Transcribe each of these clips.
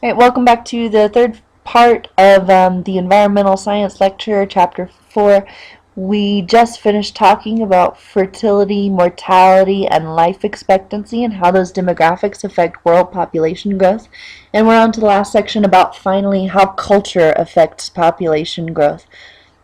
All right, welcome back to the third part of the environmental science lecture, chapter 4. We just finished talking about fertility, mortality, and life expectancy and how those demographics affect world population growth. And we're on to the last section about finally how culture affects population growth.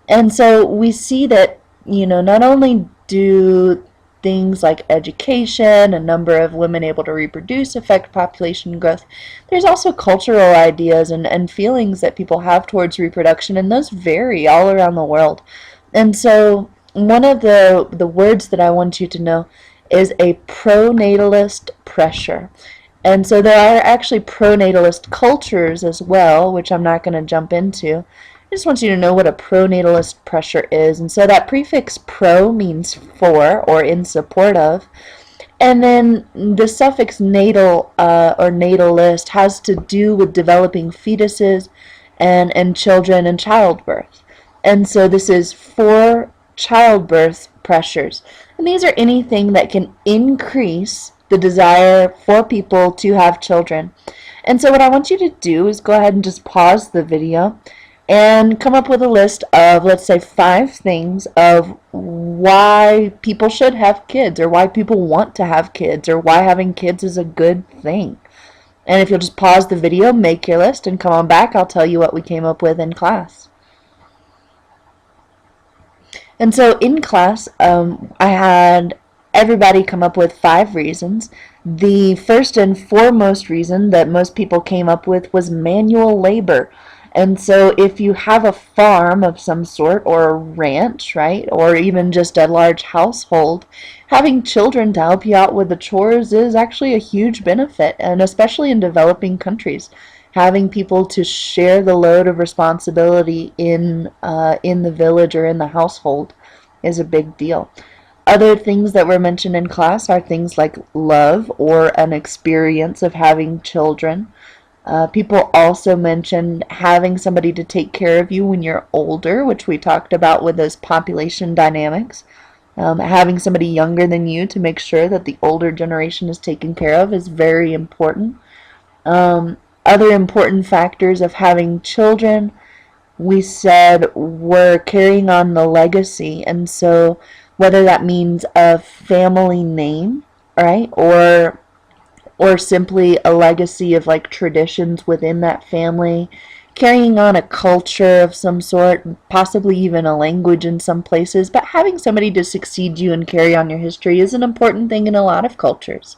And so we see that, not only do things like education, a number of women able to reproduce affect population growth, there's also cultural ideas and feelings that people have towards reproduction, and those vary all around the world. And so one of the words that I want you to know is a pronatalist pressure. And so there are actually pronatalist cultures as well, which I'm not going to jump into. I just want you to know what a pronatalist pressure is. And so that prefix pro means for or in support of. And then the suffix natal or natalist has to do with developing fetuses and children and childbirth. And so this is for childbirth pressures. And these are anything that can increase the desire for people to have children. And so what I want you to do is go ahead and just pause the video and come up with a list of, let's say, 5 things of why people should have kids, or why people want to have kids, or why having kids is a good thing. And if you'll just pause the video, make your list, and come on back, I'll tell you what we came up with in class. And so in class, I had everybody come up with 5 reasons. The first and foremost reason that most people came up with was manual labor. And so if you have a farm of some sort, or a ranch, right, or even just a large household, having children to help you out with the chores is actually a huge benefit, and especially in developing countries. Having people to share the load of responsibility in the village or in the household is a big deal. Other things that were mentioned in class are things like love or an experience of having children. People also mentioned having somebody to take care of you when you're older, which we talked about with those population dynamics. Having somebody younger than you to make sure that the older generation is taken care of is very important. Other important factors of having children, we said, were carrying on the legacy. And so whether that means a family name, right, or simply a legacy of like traditions within that family, carrying on a culture of some sort, possibly even a language in some places, but having somebody to succeed you and carry on your history is an important thing in a lot of cultures.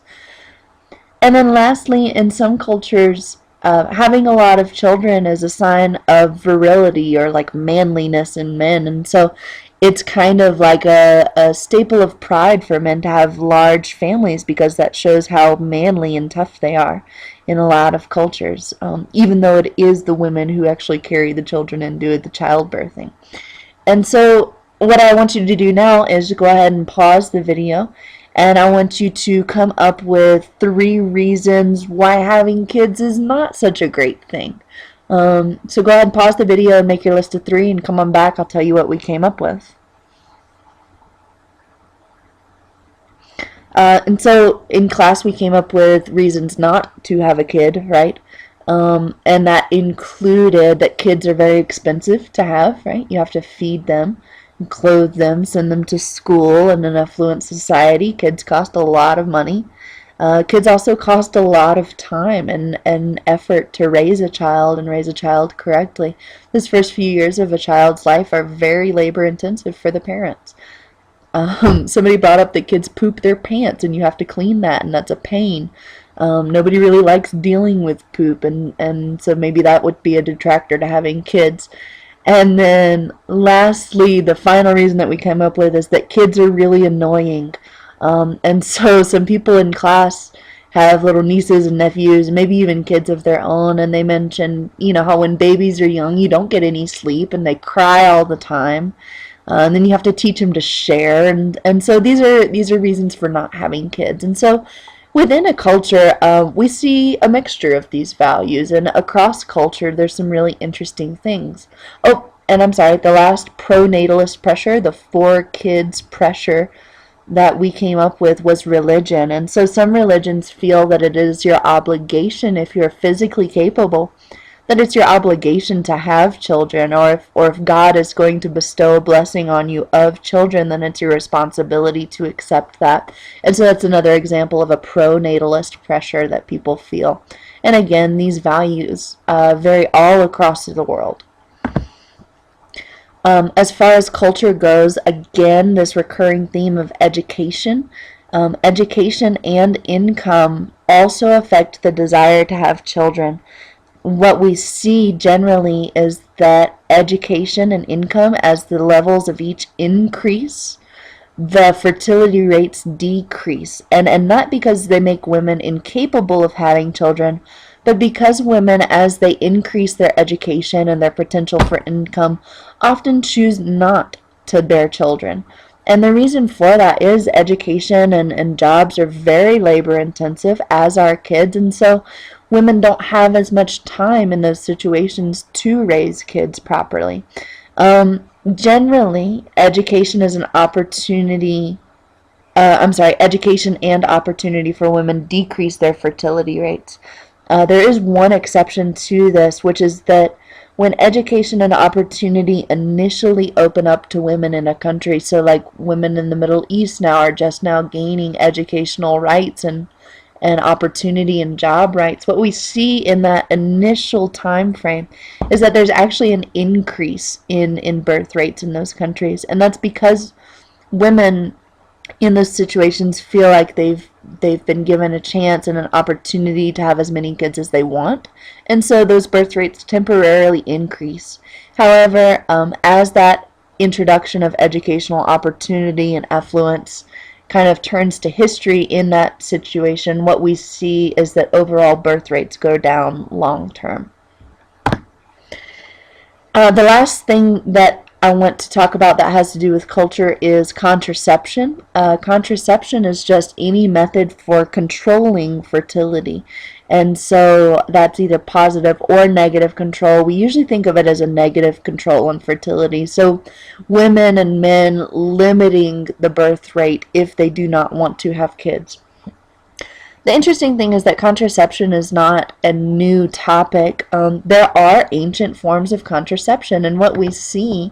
And then lastly, in some cultures, having a lot of children is a sign of virility or like manliness in men. And so it's kind of like a staple of pride for men to have large families, because that shows how manly and tough they are in a lot of cultures, even though it is the women who actually carry the children and do the childbirthing. And so what I want you to do now is go ahead and pause the video, and I want you to come up with 3 reasons why having kids is not such a great thing. So go ahead and pause the video and make your list of 3, and come on back, I'll tell you what we came up with. And so in class we came up with reasons not to have a kid, right? And that included that kids are very expensive to have, right? You have to feed them, clothe them, send them to school. In an affluent society, kids cost a lot of money. Kids also cost a lot of time and effort to raise a child and raise a child correctly. Those first few years of a child's life are very labor intensive for the parents. Somebody brought up that kids poop their pants and you have to clean that, and that's a pain. Nobody really likes dealing with poop, and so maybe that would be a detractor to having kids. And then lastly, the final reason that we came up with is that kids are really annoying. And so some people in class have little nieces and nephews, maybe even kids of their own, and they mention, how when babies are young, you don't get any sleep, and they cry all the time. And then you have to teach them to share, and so these are reasons for not having kids. And so within a culture, we see a mixture of these values, and across culture, there's some really interesting things. Oh, and I'm sorry, the last pronatalist pressure, the 4 kids pressure, that we came up with was religion. And so some religions feel that it is your obligation, if you're physically capable, that it's your obligation to have children, or if God is going to bestow a blessing on you of children, then it's your responsibility to accept that. And so that's another example of a pro-natalist pressure that people feel. And again, these values vary all across the world. As far as culture goes, again, this recurring theme of education. Education and income also affect the desire to have children. What we see generally is that education and income, as the levels of each increase, the fertility rates decrease. And not because they make women incapable of having children, but because women, as they increase their education and their potential for income, often choose not to bear children. And the reason for that is education and jobs are very labor intensive, as are kids, and so women don't have as much time in those situations to raise kids properly. Generally, education is an opportunity. Education and opportunity for women decrease their fertility rates. There is one exception to this, which is that when education and opportunity initially open up to women in a country, so like women in the Middle East now are just now gaining educational rights and opportunity and job rights, what we see in that initial time frame is that there's actually an increase in birth rates in those countries. And that's because women in those situations feel like they've been given a chance and an opportunity to have as many kids as they want, and so those birth rates temporarily increase. However, as that introduction of educational opportunity and affluence kind of turns to history in that situation, what we see is that overall birth rates go down long term. The last thing that I want to talk about that has to do with culture is contraception. Contraception is just any method for controlling fertility. And so that's either positive or negative control. We usually think of it as a negative control on fertility. So women and men limiting the birth rate if they do not want to have kids. The interesting thing is that contraception is not a new topic. There are ancient forms of contraception, and what we see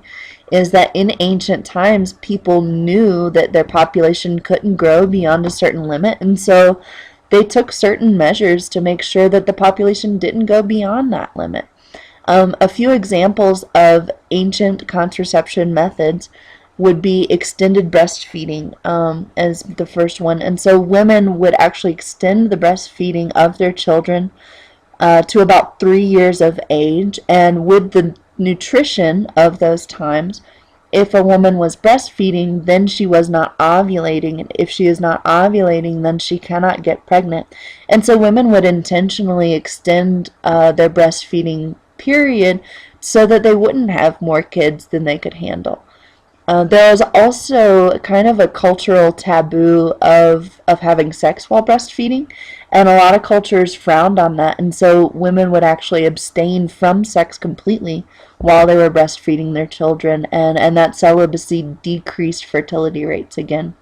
is that in ancient times, people knew that their population couldn't grow beyond a certain limit, and so they took certain measures to make sure that the population didn't go beyond that limit. A few examples of ancient contraception methods would be extended breastfeeding as the first one. And so women would actually extend the breastfeeding of their children to about 3 years of age. And with the nutrition of those times, if a woman was breastfeeding, then she was not ovulating. And if she is not ovulating, then she cannot get pregnant. And so women would intentionally extend their breastfeeding period so that they wouldn't have more kids than they could handle. There is also kind of a cultural taboo of having sex while breastfeeding, and a lot of cultures frowned on that, and so women would actually abstain from sex completely while they were breastfeeding their children, and that celibacy decreased fertility rates again.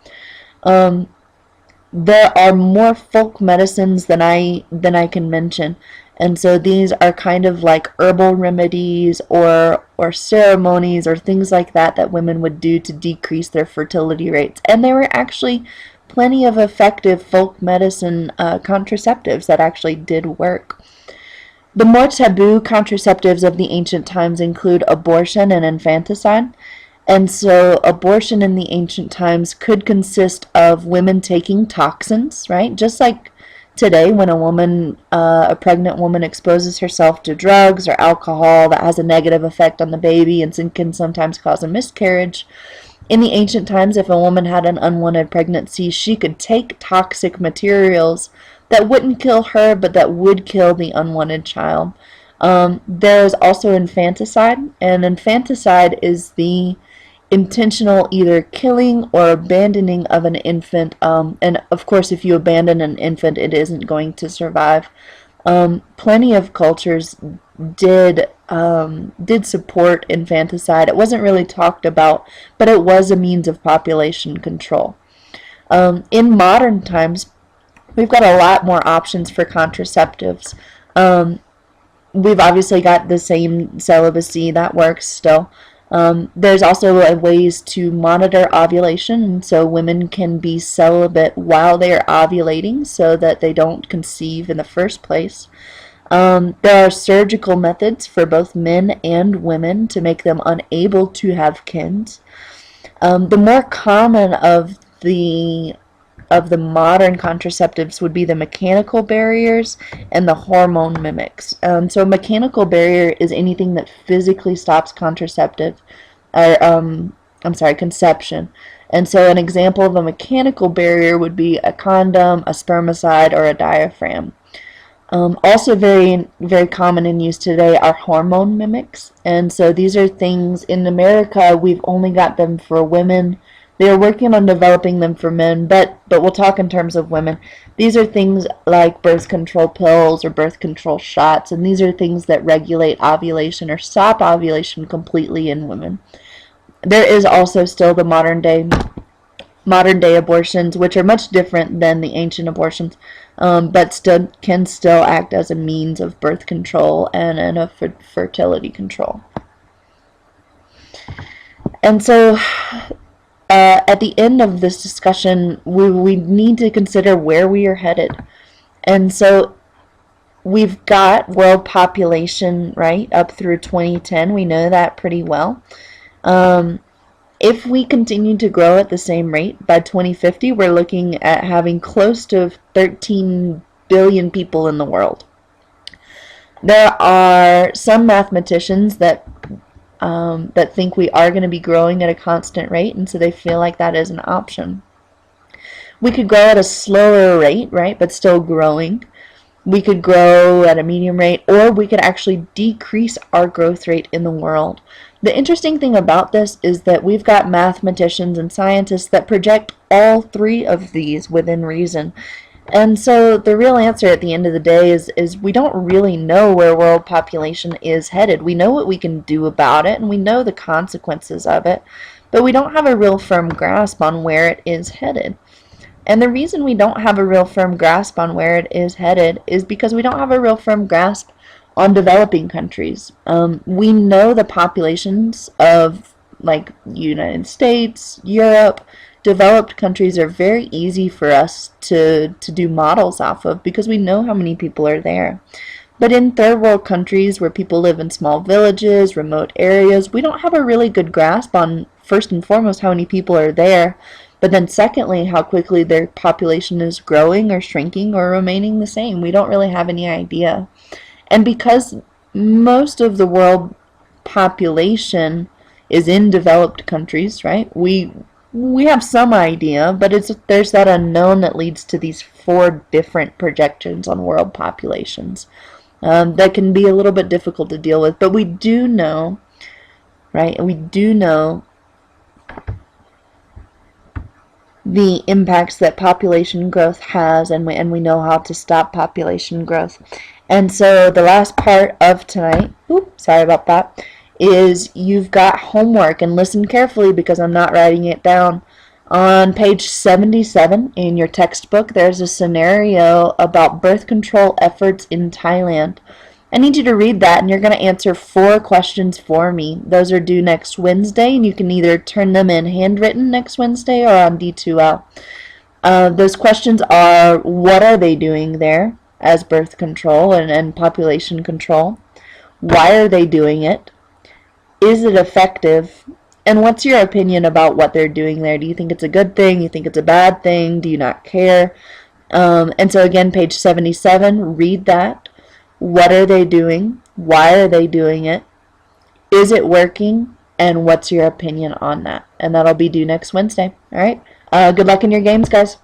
There are more folk medicines than I can mention. And so these are kind of like herbal remedies or ceremonies or things like that women would do to decrease their fertility rates. And there were actually plenty of effective folk medicine contraceptives that actually did work. The more taboo contraceptives of the ancient times include abortion and infanticide. And so abortion in the ancient times could consist of women taking toxins, right? Just like today, when a pregnant woman exposes herself to drugs or alcohol that has a negative effect on the baby and can sometimes cause a miscarriage. In the ancient times, if a woman had an unwanted pregnancy, she could take toxic materials that wouldn't kill her, but that would kill the unwanted child. There is also infanticide, and infanticide is the intentional either killing or abandoning of an infant, and of course if you abandon an infant it isn't going to survive. Plenty of cultures did support infanticide. It wasn't really talked about, but it was a means of population control. In modern times, we've got a lot more options for contraceptives. We've obviously got the same celibacy that works still. There's also ways to monitor ovulation, so women can be celibate while they're ovulating so that they don't conceive in the first place. There are surgical methods for both men and women to make them unable to have kids. The more common of the modern contraceptives would be the mechanical barriers and the hormone mimics. So a mechanical barrier is anything that physically stops conception. And so an example of a mechanical barrier would be a condom, a spermicide, or a diaphragm. Also very, very common in use today are hormone mimics. And so these are things, in America, we've only got them for women. They are working on developing them for men, but we'll talk in terms of women. These are things like birth control pills or birth control shots, and these are things that regulate ovulation or stop ovulation completely in women. There is also still the modern day abortions, which are much different than the ancient abortions, but can still act as a means of birth control and a fertility control. And so at the end of this discussion, we need to consider where we are headed. And so we've got world population, right, up through 2010. We know that pretty well. If we continue to grow at the same rate, by 2050, we're looking at having close to 13 billion people in the world. There are some mathematicians that think we are going to be growing at a constant rate, and so they feel like that is an option. We could grow at a slower rate, right, but still growing. We could grow at a medium rate, or we could actually decrease our growth rate in the world. The interesting thing about this is that we've got mathematicians and scientists that project all three of these within reason. And so the real answer at the end of the day is we don't really know where world population is headed. We know what we can do about it, and we know the consequences of it, but we don't have a real firm grasp on where it is headed. And the reason we don't have a real firm grasp on where it is headed is because we don't have a real firm grasp on developing countries. We know the populations of, like, United States, Europe. Developed countries are very easy for us to do models off of because we know how many people are there. But in third world countries where people live in small villages, remote areas, we don't have a really good grasp on, first and foremost, how many people are there, but then secondly, how quickly their population is growing or shrinking or remaining the same. We don't really have any idea. And because most of the world population is in developed countries, right? We have some idea, but there's that unknown that leads to these 4 different projections on world populations that can be a little bit difficult to deal with. But we do know, right? We do know the impacts that population growth has, and we know how to stop population growth. And so the last part of tonight, sorry about that, is you've got homework, and listen carefully because I'm not writing it down. On page 77 in your textbook, there's a scenario about birth control efforts in Thailand. I need you to read that, and you're going to answer 4 questions for me. Those are due next Wednesday, and you can either turn them in handwritten next Wednesday or on D2L. Those questions are, what are they doing there as birth control and population control? Why are they doing it? Is it effective? And what's your opinion about what they're doing there? Do you think it's a good thing? Do you think it's a bad thing? Do you not care? And so again, page 77, read that. What are they doing? Why are they doing it? Is it working? And what's your opinion on that? And that'll be due next Wednesday. All right? Good luck in your games, guys.